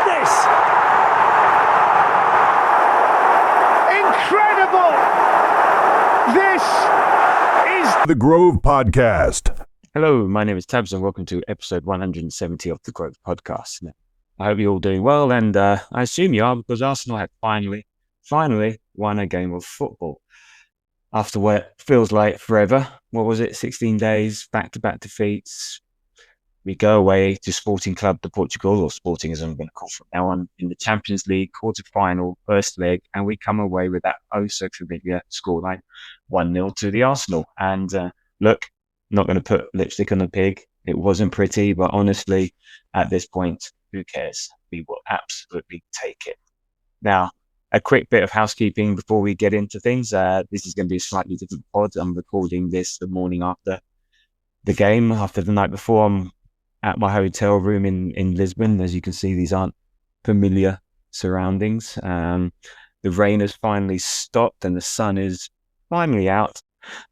this! Incredible! This is The Grove Podcast. Hello, my name is Tabs and welcome to episode 170 of The Grove Podcast. Now, I hope you're all doing well, and I assume you are, because Arsenal had finally won a game of football. After what feels like forever, 16 days, back-to-back defeats. We go away to Sporting Club de Portugal, or Sporting as I'm going to call from now on, in the Champions League quarter-final, first leg, and we come away with that oh-so-familiar scoreline, 1-0 to the Arsenal. And look, not going to put lipstick on the pig. It wasn't pretty, but honestly, at this point, who cares? We will absolutely take it. Now, a quick bit of housekeeping before we get into things. This is going to be a slightly different pod. I'm recording this the morning after the game, after the night before. I'm at my hotel room in Lisbon. As you can see, these aren't familiar surroundings. The rain has finally stopped and the sun is finally out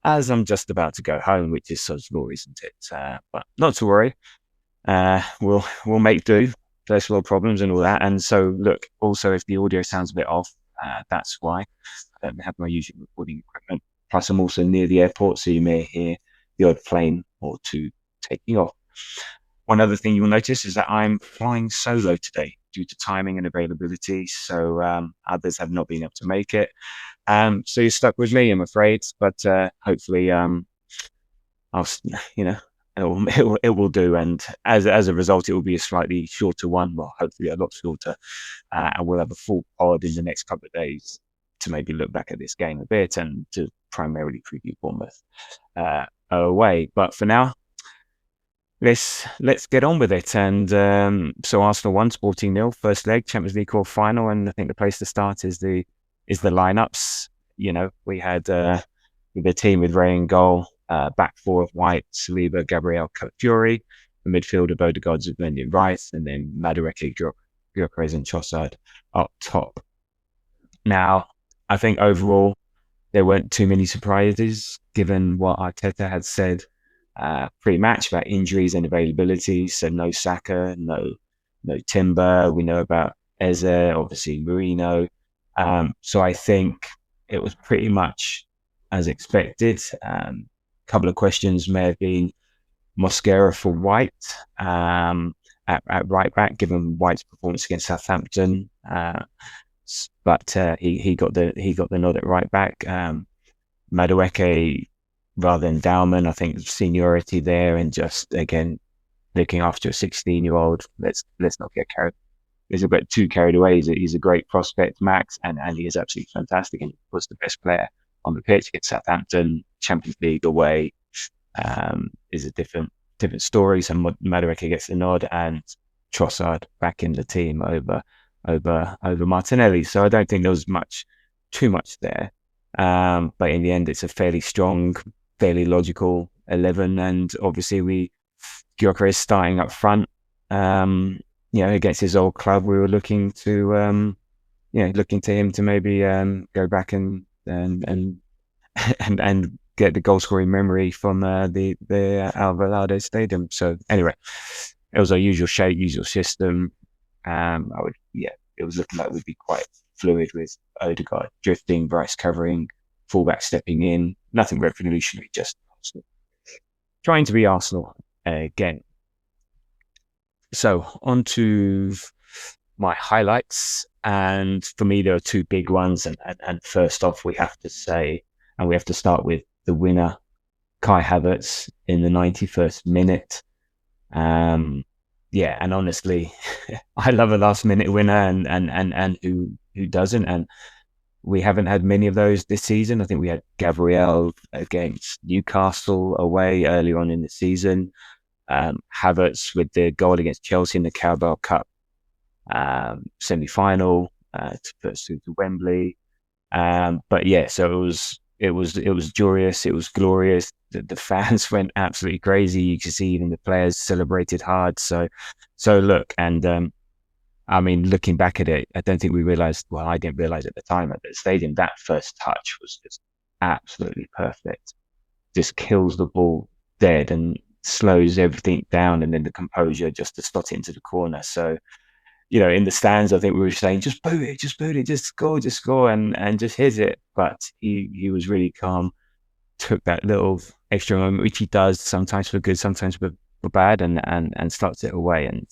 as I'm just about to go home, which is such glory, isn't it? But not to worry. We'll make do. First world problems and all that. And so, look, also, if the audio sounds a bit off, that's why. I don't have my usual recording equipment. Plus, I'm also near the airport, so you may hear the odd plane or two taking off. One other thing you'll notice is that I'm flying solo today due to timing and availability. So others have not been able to make it. So you're stuck with me, I'm afraid. But hopefully, it will do. And as a result, it will be a slightly shorter one. Well, hopefully a lot shorter. And we'll have a full pod in the next couple of days to maybe look back at this game a bit and to primarily preview Bournemouth away. But for now, let's get on with it. And so Arsenal 1, Sporting 0, first leg, Champions League quarter final. And I think the place to start is the lineups. You know, we had the team with Raya in goal, back four of White, Saliba, Gabriel, Calafiori, the midfielder Odegaard, Zubimendi, Rice, and then Madueke, Gyökeres and Trossard up top. Now, I think overall there weren't too many surprises given what Arteta had said pre-match about injuries and availability. So no Saka, no Timber. We know about Eze, obviously Marino. So I think it was pretty much as expected. Couple of questions may have been Mosquera for White at right back, given White's performance against Southampton. But he got the nod at right back. Madueke rather than Dauman, I think seniority there, and just again looking after a 16-year-old. Let's not get too carried away. He's a great prospect, Max, and he is absolutely fantastic, and he was the best player on the pitch against Southampton. Champions League away is a different story. So Madueke gets the nod, and Trossard back in the team over Martinelli. So I don't think there was too much there. But in the end, it's a fairly strong, fairly logical 11, and obviously Gyökeres starting up front. Against his old club, we were looking to him to maybe go back and get the goal scoring memory from the Alvalade Stadium. So anyway, it was our usual shape, usual system. It was looking like we'd be quite fluid with Odegaard drifting, Bryce covering, fullback stepping in. Nothing revolutionary, just Arsenal. Trying to be Arsenal again. So on to my highlights, and for me there are two big ones. And first off, we have to start with the winner, Kai Havertz, in the 91st minute. And honestly, I love a last minute winner, and who doesn't? And we haven't had many of those this season. I think we had Gabriel against Newcastle away early on in the season. Havertz with the goal against Chelsea in the Carabao Cup semi-final to put us through to Wembley. So it was joyous. It was glorious. The fans went absolutely crazy. You could see even the players celebrated hard. So look, and looking back at it, I don't think we realised. Well, I didn't realise at the time at the stadium that first touch was just absolutely perfect. Just kills the ball dead and slows everything down, and then the composure just to slot it into the corner. So in the stands, I think we were saying, just boot it, just score, and just hit it. But he was really calm, took that little extra moment, which he does sometimes for good, sometimes for bad, and starts it away. And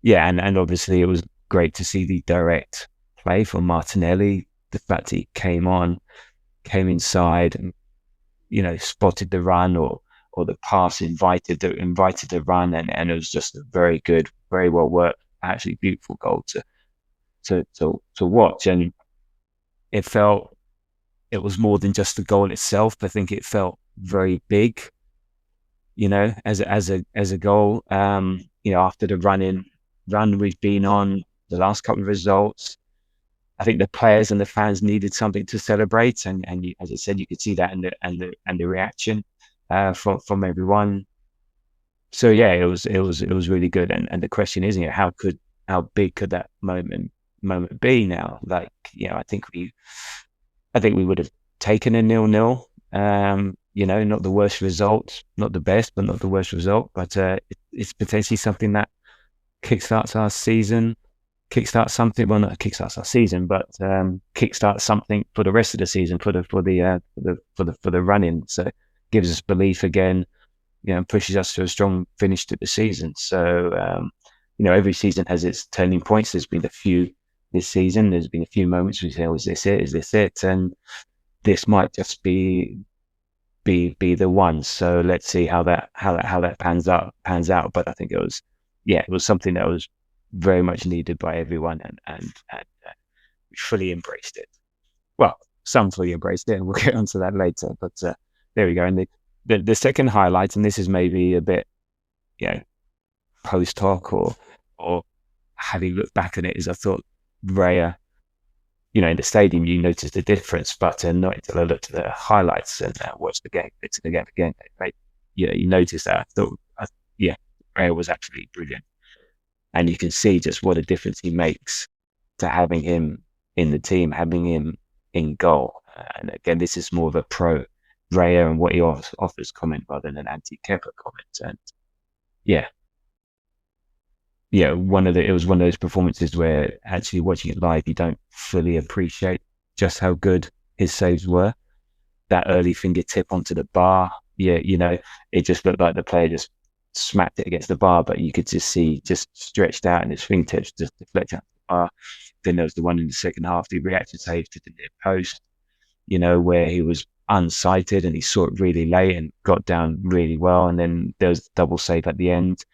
and obviously it was great to see the direct play from Martinelli. The fact he came inside, and spotted the run, or the pass invited the run, and it was just a very good, very well worked, actually beautiful goal to watch. And it was more than just the goal itself. I think it felt very big, as a goal. After the run we've been on, the last couple of results, I think the players and the fans needed something to celebrate, and as I said, you could see that and the reaction from everyone. So yeah, it was really good. And the question is, how big could that moment be now? Like, I think we would have taken a 0-0. Not the worst result, not the best, but not the worst result. But it's potentially something that kickstarts our season. Kickstart something. Well, not kickstarts our season, but kickstart something for the rest of the season, for the run-in. So gives us belief again, pushes us to a strong finish to the season. So every season has its turning points. There's been a few this season. There's been a few moments we say, "Oh, is this it? Is this it?" And this might just be the one. So let's see how that pans out. But I think it was something that was very much needed by everyone, and we fully embraced it. Well, some fully embraced it, and we'll get onto that later. But there we go. And the second highlight, and this is maybe a bit, post hoc or having looked back at it, is I thought Raya, in the stadium, you noticed the difference, but not until I looked at the highlights and watched the game, again, you notice that. I thought, Raya was absolutely brilliant. And you can see just what a difference he makes to having him in the team, having him in goal. And again, this is more of a pro Raya and what he offers comment rather than an anti-Kepa comment. And it was one of those performances where actually watching it live, you don't fully appreciate just how good his saves were. That early fingertip onto the bar, it just looked like the player just smacked it against the bar, but you could just see just stretched out and his fingertips just deflect out the bar. Then there was the one in the second half, the reaction save to the near post, where he was unsighted and he saw it really late and got down really well. And then there was the double save at the end.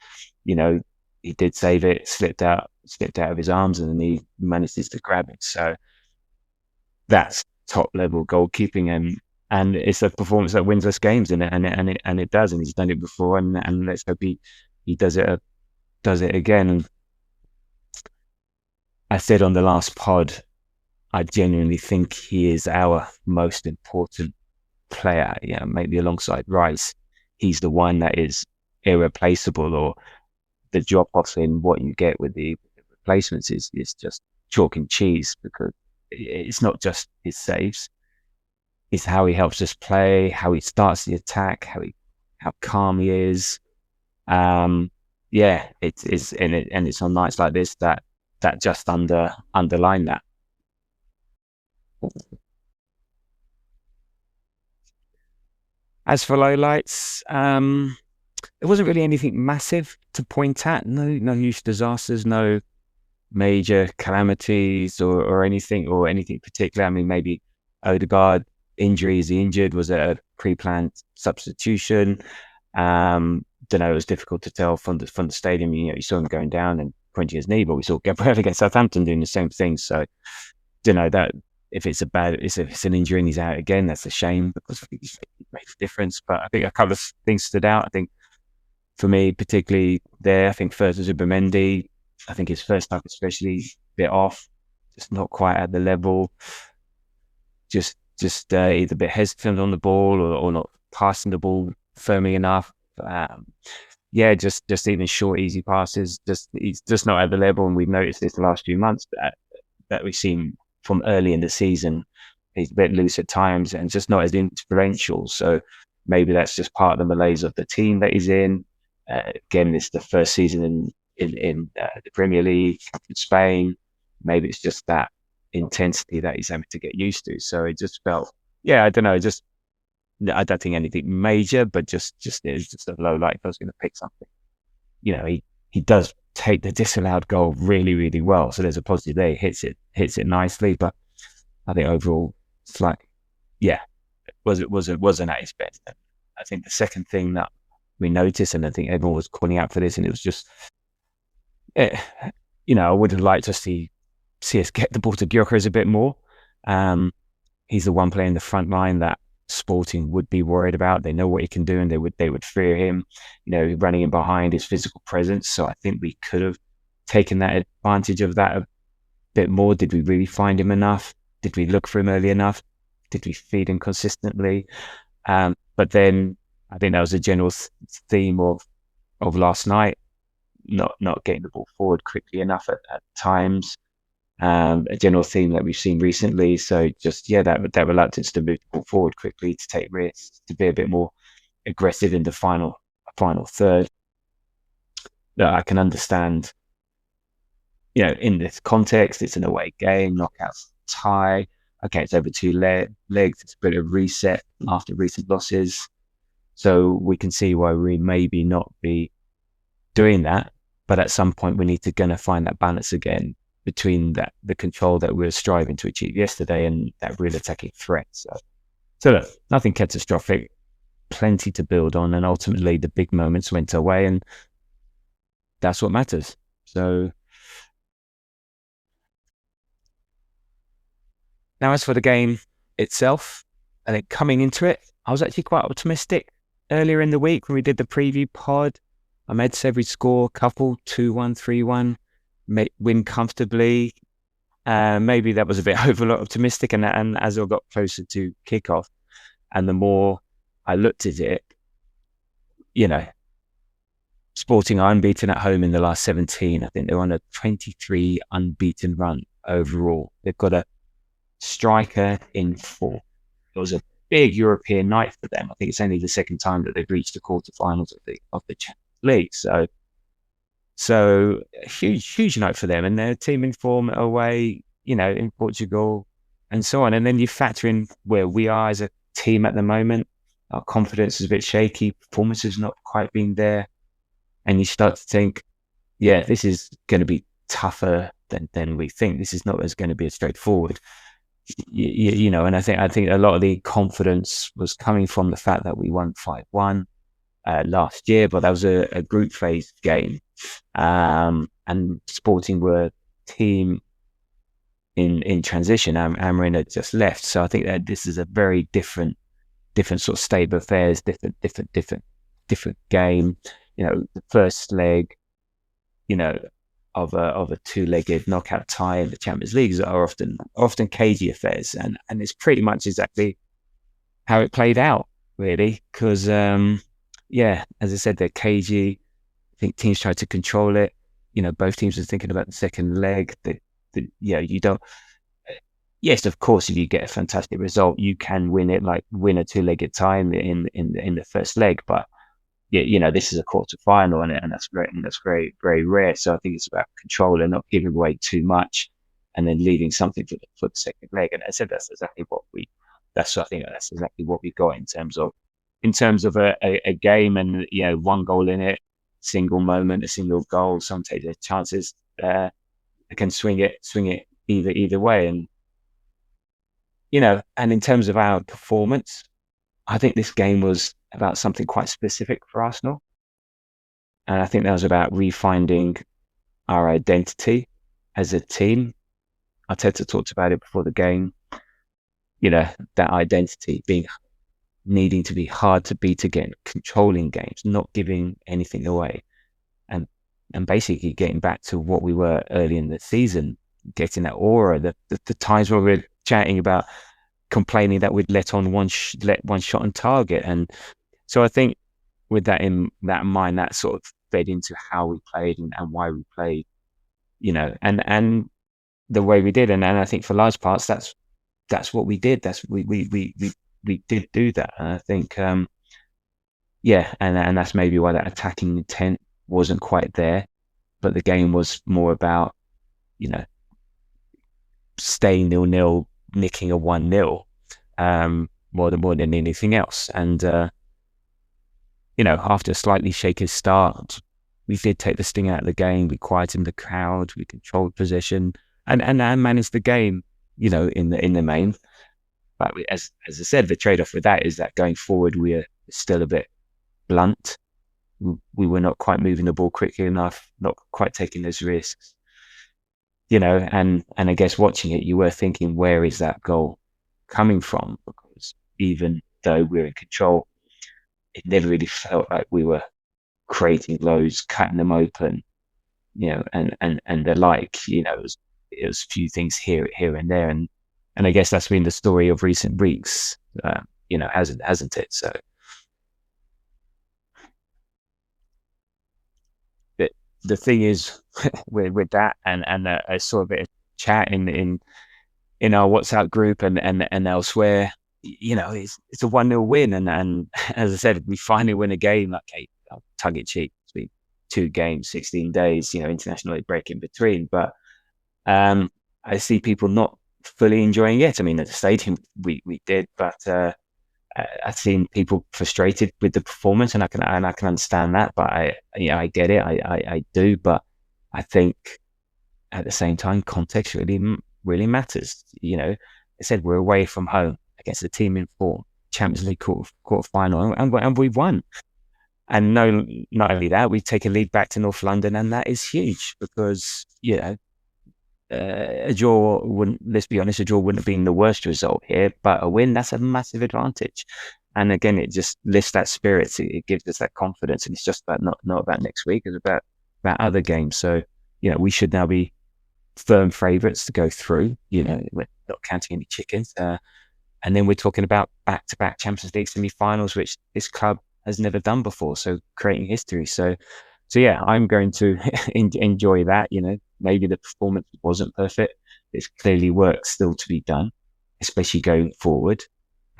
He did save it, slipped out of his arms, and then he manages to grab it. So that's top level goalkeeping, and it's a performance that wins us games, and it does, and he's done it before, and let's hope he does it again. And I said on the last pod, I genuinely think he is our most important player. Maybe alongside Rice, he's the one that is irreplaceable, or the drop off in what you get with the replacements is just chalk and cheese, because it's not just his saves. It's how he helps us play, how he starts the attack, how calm he is. It's on nights like this that just underline that. As for lowlights, there wasn't really anything massive to point at. No huge disasters, no major calamities or anything particular. I mean, maybe Odegaard injury. Is he injured? Was it a pre-planned substitution? Don't know. It was difficult to tell from the stadium. You saw him going down and pointing his knee, but we saw Gabriel against Southampton doing the same thing. So, don't know that if it's an injury and he's out again, that's a shame, because I think he's made a difference. But I think a couple of things stood out. I think for me, particularly there, I think first was Zubimendi. I think his first time especially a bit off, just not quite at the level. Just either a bit hesitant on the ball or not passing the ball firmly enough. Just even short, easy passes. He's just not at the level, and we've noticed this the last few months that we've seen from early in the season. He's a bit loose at times and just not as influential. So maybe that's just part of the malaise of the team that he's in. Again, it's the first season in the Premier League, in Spain. Maybe it's just that intensity that he's having to get used to. So it just felt, I don't know, I don't think anything major, but just it was just a low light. If I was going to pick something, he does take the disallowed goal really, really well. So there's a positive there. He hits it nicely, but I think overall it's like, wasn't at his best. And I think the second thing that we noticed, and I think everyone was calling out for this, and it was just, I would have liked to see us get the ball to Gyökeres a bit more. He's the one player in the front line that Sporting would be worried about. They know what he can do, and they would fear him, running in behind, his physical presence. So I think we could have taken that advantage of that a bit more. Did we really find him enough? Did we look for him early enough? Did we feed him consistently? But then I think that was a general theme of last night, not getting the ball forward quickly enough at times. A general theme that we've seen recently. So just, that reluctance to move the ball forward quickly, to take risks, to be a bit more aggressive in the final third. That I can understand, in this context, it's an away game, knockout tie. Okay, it's over 2 legs. It's a bit of reset after recent losses. So we can see why we maybe not be doing that. But at some point, we need to gonna find that balance again between the control that we were striving to achieve yesterday and that real attacking threat. So look, nothing catastrophic, plenty to build on, and ultimately the big moments went away, and that's what matters. So now, as for the game itself, I think coming into it, I was actually quite optimistic earlier in the week when we did the preview pod. Ahmed said we'd score a couple, 2-1, 3-1, win comfortably. Maybe that was a bit over-optimistic, and as I got closer to kickoff, and the more I looked at it, Sporting are unbeaten at home in the last 17. I think they're on a 23 unbeaten run overall. They've got a striker in 4. It was a big European night for them. I think it's only the second time that they've reached the quarterfinals of the Champions League. So a huge night for them, and their team in form away, in Portugal and so on. And then you factor in where we are as a team at the moment. Our confidence is a bit shaky. Performance has not quite been there. And you start to think, this is going to be tougher than we think. This is not going to be as straightforward. And I think a lot of the confidence was coming from the fact that we won 5-1 last year, but that was a group phase game, and Sporting were a team in transition. Amarin had just left, so I think that this is a very different sort of state of affairs, different game. The first leg, of a 2-legged knockout tie in the Champions League are often cagey affairs, and it's pretty much exactly how it played out, really, because as I said, they're cagey. I think teams tried to control it. Both teams were thinking about the second leg. You don't. Yes, of course, if you get a fantastic result, you can win it, like win a 2-legged tie in the first leg, but this is a quarter final, and that's great, and that's very, very rare. So I think it's about control and not giving away too much, and then leaving something for the second leg. And I said that's exactly what we got in terms of a game, and one goal in it, single moment, a single goal. Some take their chances. They can swing it either way, and and in terms of our performance, I think this game was about something quite specific for Arsenal. And I think that was about refinding our identity as a team. Arteta talked about it before the game. That identity needing to be hard to beat again, controlling games, not giving anything away. And basically getting back to what we were early in the season, getting that aura, the times where we're chatting about complaining that we'd let one shot on target. And so I think with that in mind, that sort of fed into how we played and why we played, and the way we did. And I think for large parts, that's what we did. We did do that. And I think, and that's maybe why that attacking intent wasn't quite there. but the game was more about, staying 0-0, nicking a 1-0, more than anything else. And, after a slightly shaky start, we did take the sting out of the game. We quietened the crowd, we controlled possession, and managed the game, in the main. But as I said, the trade-off with that is that going forward, we are still a bit blunt. We were not quite moving the ball quickly enough, not quite taking those risks, and I guess watching it, you were thinking, where is that goal coming from? Because even though we're in control, it never really felt like we were creating loads, cutting them open, and the like. It was a few things here and there, and I guess that's been the story of recent weeks, hasn't it? So the thing is, with that, and I saw a bit of chat in our WhatsApp group and elsewhere. It's a 1-0 win, and as I said, we finally win a game. Like, tongue in cheek, it's been 2 games, 16 days, international break in between. But I see people not fully enjoying it. I mean, at the stadium we did, but I've seen people frustrated with the performance, and I can understand that. But I get it, I do. But I think at the same time, context really matters. I said we're away from home against a team in form, Champions League quarter final, and we've won. And not only that, we take a lead back to North London, and that is huge because a draw wouldn't. Let's be honest, a draw wouldn't have been the worst result here, but a win, that's a massive advantage. And again, it just lifts that spirit. It gives us that confidence, and it's just about not about next week. It's about other games. So we should now be firm favourites to go through. We're not counting any chickens. And then we're talking about back-to-back Champions League semi-finals, which this club has never done before. So creating history. So yeah, I'm going to enjoy that. Maybe the performance wasn't perfect. There's clearly work still to be done, especially going forward.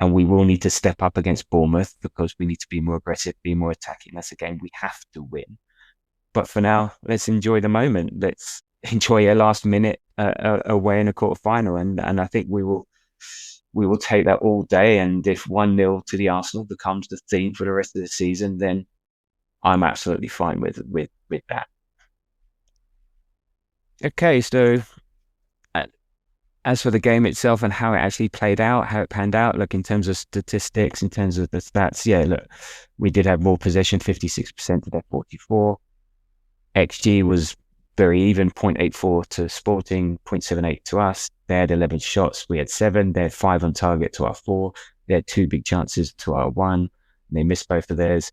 And we will need to step up against Bournemouth because we need to be more aggressive, be more attacking. That's a game we have to win. But for now, let's enjoy the moment. Let's enjoy a last minute away in a quarter-final. And I think we will take that all day. And if 1-0 to the Arsenal becomes the theme for the rest of the season, then I'm absolutely fine with that. Okay, so as for the game itself and how it actually played out, how it panned out, look, in terms of statistics, in terms of the stats, look, we did have more possession, 56% to their 44. XG was very even, 0.84 to Sporting, 0.78 to us. They had 11 shots, we had 7. They had 5 on target to our 4. They had 2 big chances to our 1. They missed both of theirs.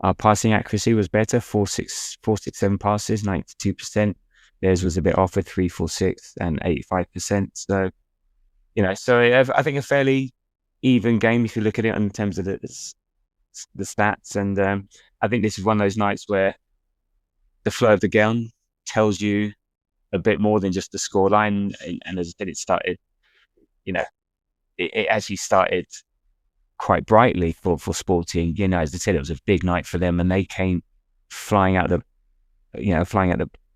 Our passing accuracy was better, 467 passes, 92%. Theirs was a bit off with 346 and 85%. So, I think a fairly even game if you look at it in terms of the stats. And I think this is one of those nights where the flow of the game tells you a bit more than just the scoreline. And as I said, it started, it actually started quite brightly for Sporting. As I said, it was a big night for them, and they came flying out the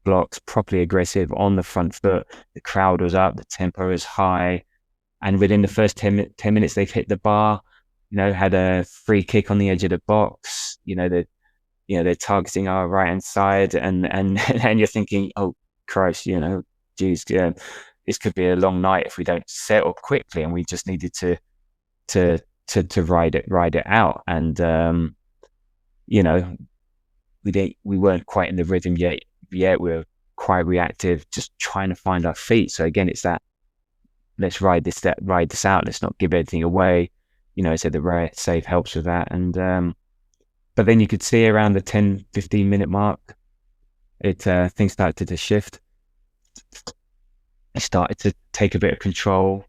blocks, properly aggressive on the front foot. The crowd was up, the tempo was high, and within the first 10 minutes, they've hit the bar. Had a free kick on the edge of the box. They're targeting our right hand side, and you're thinking, oh Christ, geez, this could be a long night if we don't set up quickly, and we just needed to ride it out. And we weren't quite in the rhythm yet. We were quite reactive, just trying to find our feet. So again, it's that let's ride this out. Let's not give anything away. So the Raya save helps with that. And but then you could see around the 10-15 minute mark, things started to shift. It started to take a bit of control.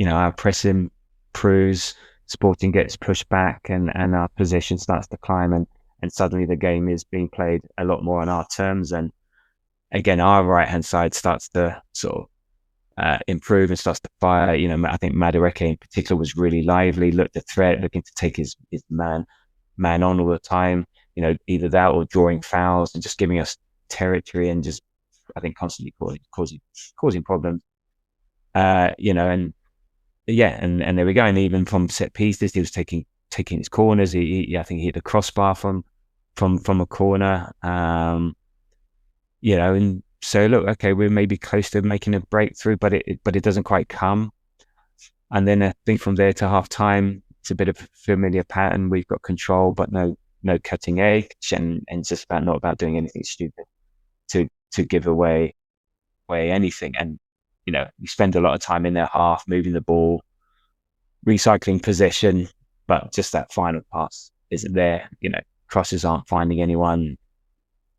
Our pressing improves, Sporting gets pushed back, and our possession starts to climb, and suddenly the game is being played a lot more on our terms. And again, our right hand side starts to sort of improve and starts to fire. I think Madueke in particular was really lively, looked a threat, looking to take his man on all the time. Either that or drawing fouls and just giving us territory and just, I think, constantly causing problems. And there we go. And even from set pieces, he was taking his corners. I think he hit a crossbar from a corner. And so look, okay, we're maybe close to making a breakthrough, but it doesn't quite come. And then I think from there to half time, it's a bit of a familiar pattern. We've got control, but no cutting edge, and just not about doing anything stupid to give away anything. And we spend a lot of time in their half, moving the ball, recycling possession, but just that final pass isn't there. Crosses aren't finding anyone.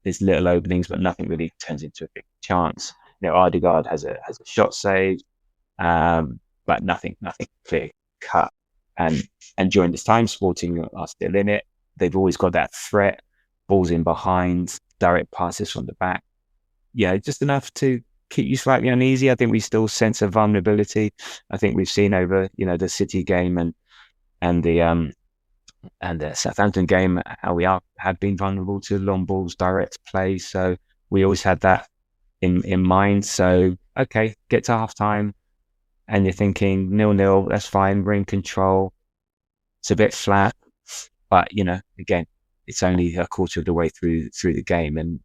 There's little openings, but nothing really turns into a big chance. Odegaard has a shot saved, but nothing clear cut. And during this time, Sporting are still in it. They've always got that threat, balls in behind, direct passes from the back. Just enough to keep you slightly uneasy. I think we still sense a vulnerability. I think we've seen over, the City game and the Southampton game, how we have been vulnerable to long balls, direct play. So we always had that in mind. So, okay, get to half time and you're thinking 0-0, that's fine, we're in control. It's a bit flat, but, again, it's only a quarter of the way through the game. And,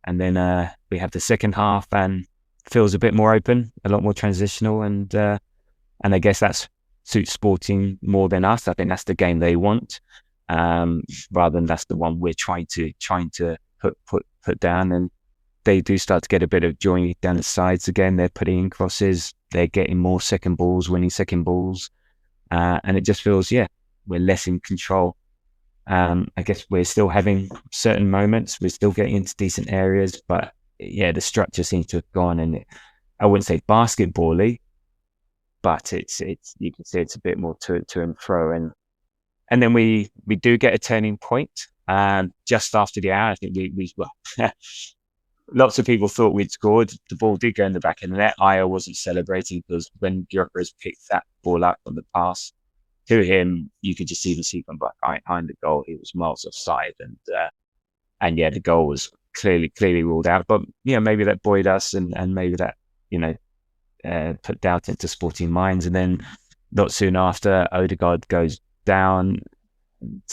and then we have the second half and feels a bit more open, a lot more transitional. And I guess that's suits Sporting more than us. I think that's the game they want, rather than that's the one we're trying to put down. And they do start to get a bit of joy down the sides again. They're putting in crosses. They're getting more second balls, winning second balls. And it just feels, we're less in control. I guess we're still having certain moments. We're still getting into decent areas, but the structure seems to have gone. And I wouldn't say basketball-y, but it's you can see it's a bit more to and fro. And then we do get a turning point. Just after the hour, I think we lots of people thought we'd scored. The ball did go in the back of the net. Raya wasn't celebrating because when Gyökeres picked that ball up on the pass to him, you could just even see from behind the goal, he was miles offside. And the goal was clearly ruled out. But maybe that buoyed us, and maybe that put doubt into Sporting minds. And then not soon after, Odegaard goes down. And,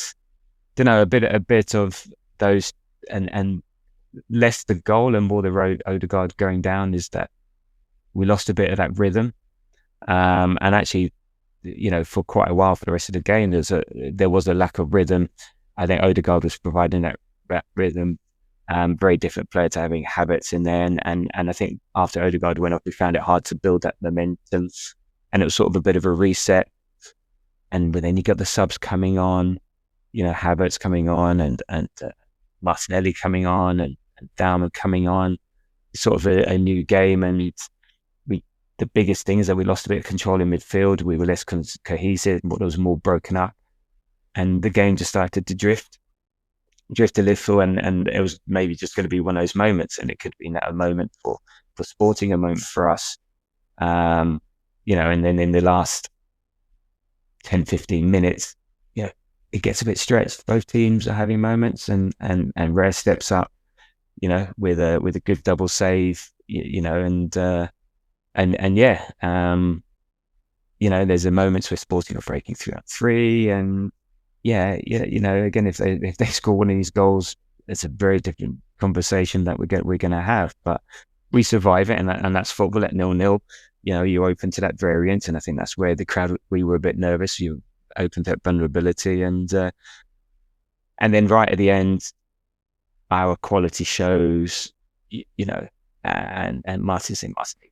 a bit of those, and less the goal and more the road Odegaard going down, is that we lost a bit of that rhythm. And actually, for quite a while for the rest of the game, there was a lack of rhythm. I think Odegaard was providing that rhythm. Very different player to having Havertz in there. And I think after Odegaard went off, we found it hard to build that momentum. And it was sort of a bit of a reset. And then you got the subs coming on, Havertz coming on, and Martinelli coming on, and Dalman coming on. It's sort of a new game. And the biggest thing is that we lost a bit of control in midfield. We were less cohesive. There was more broken up. And the game just started to drift a little, and it was maybe just going to be one of those moments, and it could be a moment for Sporting, a moment for us. And then in the last 10-15 minutes, it gets a bit stretched. Both teams are having moments, and Raya steps up, with a good double save, there's a moments where Sporting are breaking 3-on-3, and again, if they score one of these goals, it's a very different conversation that we're going to have. But we survive it, and that's football at 0-0. You're open to that variant, and I think that's where the crowd, we were a bit nervous. You open to that vulnerability, and then right at the end, our quality shows. And Martin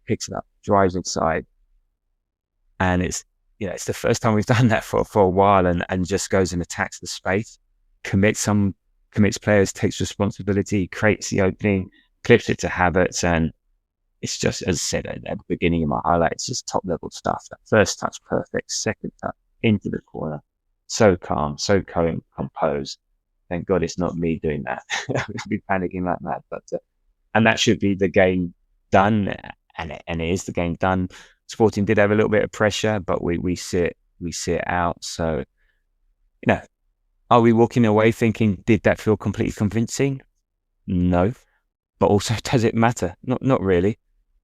picks it up, drives inside, and it's the first time we've done that for a while, and just goes and attacks the space, commits players, takes responsibility, creates the opening, clips it to Havertz, and it's just, as I said at the beginning of my highlight, it's just top level stuff. That first touch perfect, second touch into the corner, so calm, so composed. Thank God it's not me doing that. I'd be panicking like that. But and that should be the game done, and it is the game done. Sporting did have a little bit of pressure, but we sit out. So, are we walking away thinking, did that feel completely convincing? No. But also, does it matter? Not really.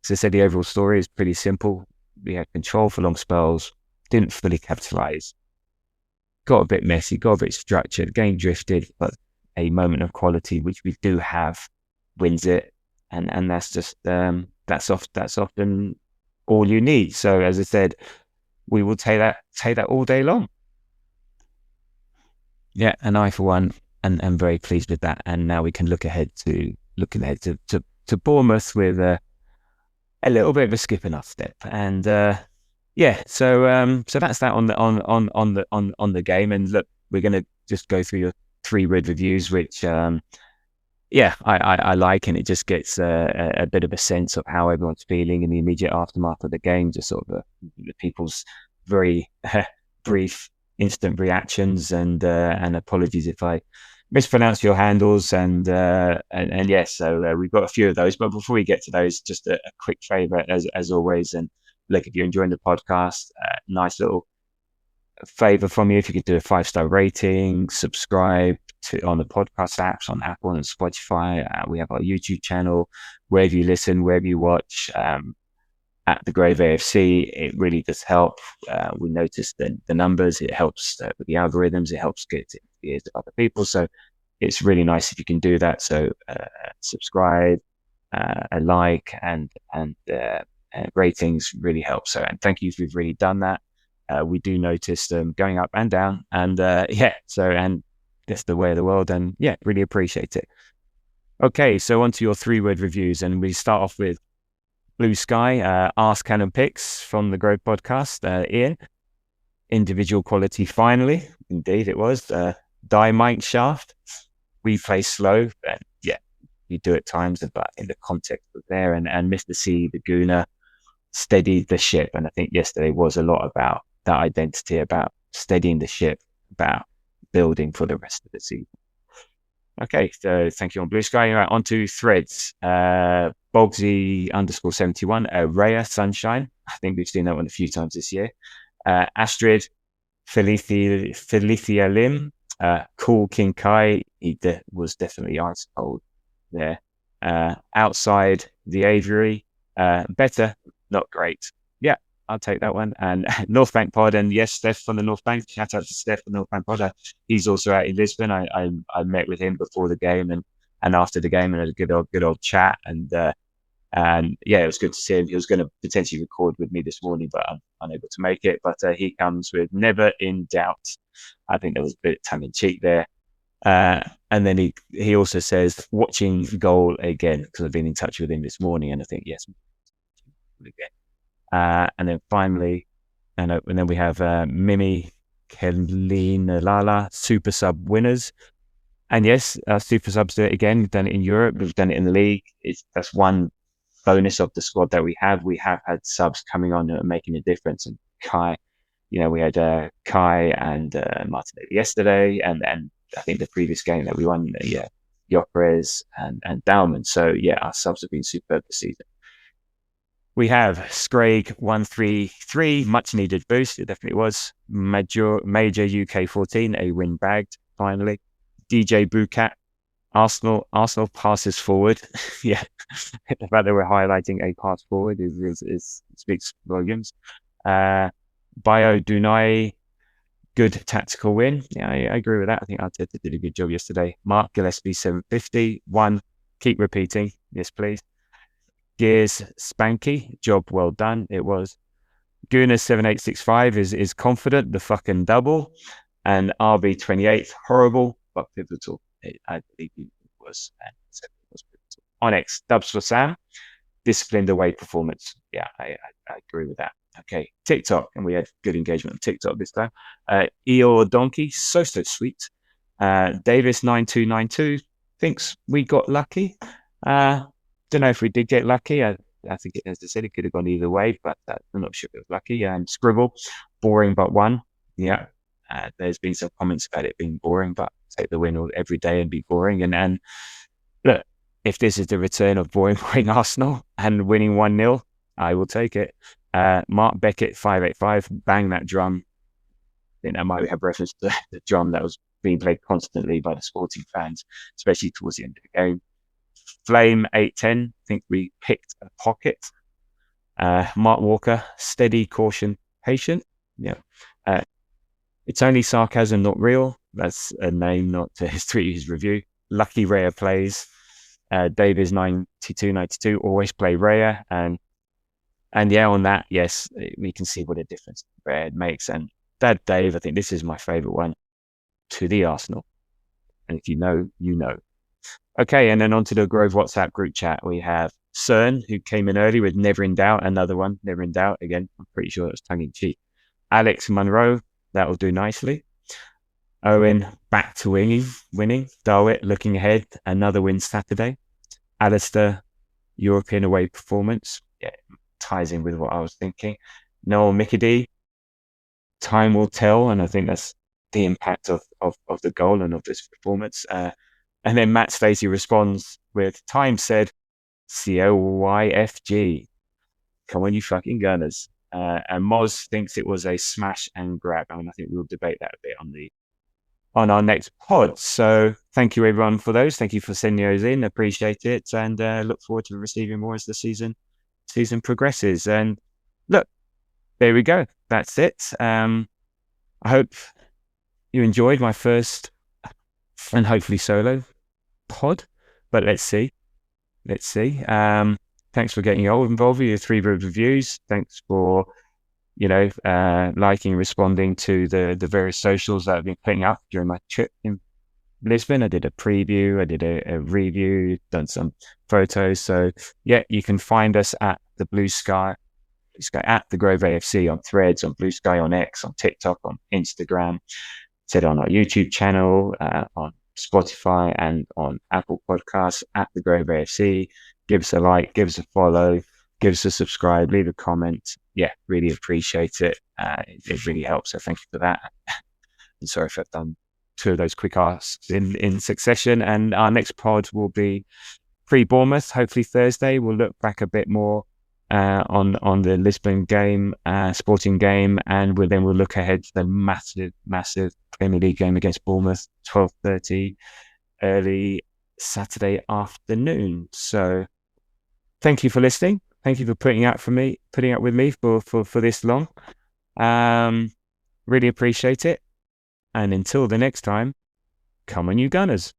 As I said, the overall story is pretty simple. We had control for long spells, didn't fully capitalise, got a bit messy, got a bit structured, game drifted, but a moment of quality, which we do have, wins it. And that's just, that's often all you need. So as I said, we will take that all day long. Yeah, and I for one, and am very pleased with that. And now we can look ahead to Bournemouth with a little bit of a skip and off step. And so that's that on the game. And look, we're going to just go through your 3 word reviews, which I like, and it just gets a bit of a sense of how everyone's feeling in the immediate aftermath of the game. Just sort of the people's very brief, instant reactions, and apologies if I mispronounce your handles, and yes, so we've got a few of those. But before we get to those, just a quick favour as always. And look, if you're enjoying the podcast, nice little favour from you if you could do a 5-star rating, subscribe on the podcast apps on Apple and Spotify. We have our YouTube channel, wherever you listen, wherever you watch. At the Grove AFC, it really does help. We notice the numbers. It helps with the algorithms. It helps get to the ears of other people. So it's really nice if you can do that. So subscribe, a like, and ratings really help. So, and thank you if you've really done that. We do notice them going up and down, and and that's the way of the world, and really appreciate it. Okay, so on to your 3 word reviews, and we start off with Blue Sky, Ask Canon Picks from the Grove podcast. Ian, individual quality, finally. Indeed, it was. Die Mike Shaft, we play slow. And you do at times, but in the context of there. And Mr. C, the Gooner, steadied the ship. And I think yesterday was a lot about that identity, about steadying the ship, about building for the rest of the season. Okay, so thank you on Blue Sky. All right, on to threads. Bogsy _71, Raya Sunshine. I think we've seen that one a few times this year. Astrid, Felicia Lim, Cool King Kai. He was definitely ice cold there. Outside the Aviary, better, not great. Yeah, I'll take that one. And North Bank Pod, and yes, Steph from the North Bank. Shout out to Steph from the North Bank Pod. He's also out in Lisbon. I met with him before the game and after the game, and had a good old chat. And it was good to see him. He was going to potentially record with me this morning, but I'm unable to make it. But he comes with never in doubt. I think there was a bit of tongue in cheek there. And then he also says watching goal again, because I've been in touch with him this morning, and I think yes, again. And then finally, and then we have Mimi, Kelina Lala, Super Sub winners. And yes, Super Subs do it again. We've done it in Europe. We've done it in the league. That's one bonus of the squad that we have. We have had subs coming on and making a difference. And Kai, we had Kai and Martinelli yesterday, and I think the previous game that we won, Jokeres and Dalman. So our subs have been superb this season. We have Scraig 133, much needed boost. It definitely was. Major UK 14, a win bagged finally. DJ Bucat, Arsenal passes forward. The fact that we're highlighting a pass forward is speaks volumes. Bio Dunai, good tactical win. Yeah, I agree with that. I think Arteta did a good job yesterday. Mark Gillespie 750, 1. Keep repeating. Yes, please. Gears Spanky, job well done. It was. Gooner 7865 is confident, the fucking double. And RB28, horrible but pivotal. I believe it was. Pivotal. Onyx, dubs for Sam, disciplined away performance. Yeah, I agree with that. Okay, TikTok, and we had good engagement on TikTok this time. Eeyore Donkey, so sweet. Davis 9292 thinks we got lucky. Don't know if we did get lucky. I think, as I said, it could have gone either way, but I'm not sure if it was lucky. Scribble, boring but one. Yeah, there's been some comments about it being boring, but take the win every day and be boring. And look, if this is the return of boring Arsenal and winning 1-0, I will take it. Mark Beckett 585, bang that drum. I think that might have reference to the drum that was being played constantly by the Sporting fans, especially towards the end of the game. Flame 810, I think we picked a pocket. Mark Walker, steady, caution, patient. Yeah. It's only sarcasm, not real. That's a name, not to his review. Lucky Raya plays. Dave is 92, always play Raya. And yeah, on that, yes, we can see what a difference Raya makes. And Dad Dave, I think this is my favorite one, to the Arsenal. And if you know, you know. Okay, and then onto the Grove WhatsApp group chat. We have CERN, who came in early with Never in Doubt. Another one, Never in Doubt. Again, I'm pretty sure it was tongue-in-cheek. Alex Munro, that will do nicely. Owen, back to winning. Darwit, looking ahead. Another win Saturday. Alistair, European away performance. Yeah, ties in with what I was thinking. Noel Mickedy, time will tell. And I think that's the impact of the goal and of this performance. And then Matt Stacey responds with, time said, COYFG. Come on, you fucking Gunners. And Moz thinks it was a smash and grab. I think we'll debate that a bit on our next pod. So thank you everyone for those. Thank you for sending those in. Appreciate it. And look forward to receiving more as the season progresses. And look, there we go. That's it. I hope you enjoyed my first and hopefully solo pod, but let's see. Thanks for getting involved with your 3 reviews. Thanks for liking, responding to the various socials that I've been putting up during my trip in Lisbon. I did a preview, I did a review, done some photos. So yeah, you can find us at the Blue Sky at the Grove AFC on Threads, on Blue Sky, on X, on TikTok, on Instagram. Said on our YouTube channel, on Spotify, and on Apple Podcasts at the Grove AFC. Give us a like, give us a follow, give us a subscribe, leave a comment. Yeah, really appreciate it. It really helps. So thank you for that. And sorry if I've done 2 of those quick asks in succession. And our next pod will be pre-Bournemouth, hopefully Thursday. We'll look back a bit more on the Lisbon game, sporting game, and we'll look ahead to the massive Premier League game against Bournemouth, 12:30 early Saturday afternoon. So thank you for listening. Thank you for putting up with me for this long. Really appreciate it. And until the next time, come on you Gunners.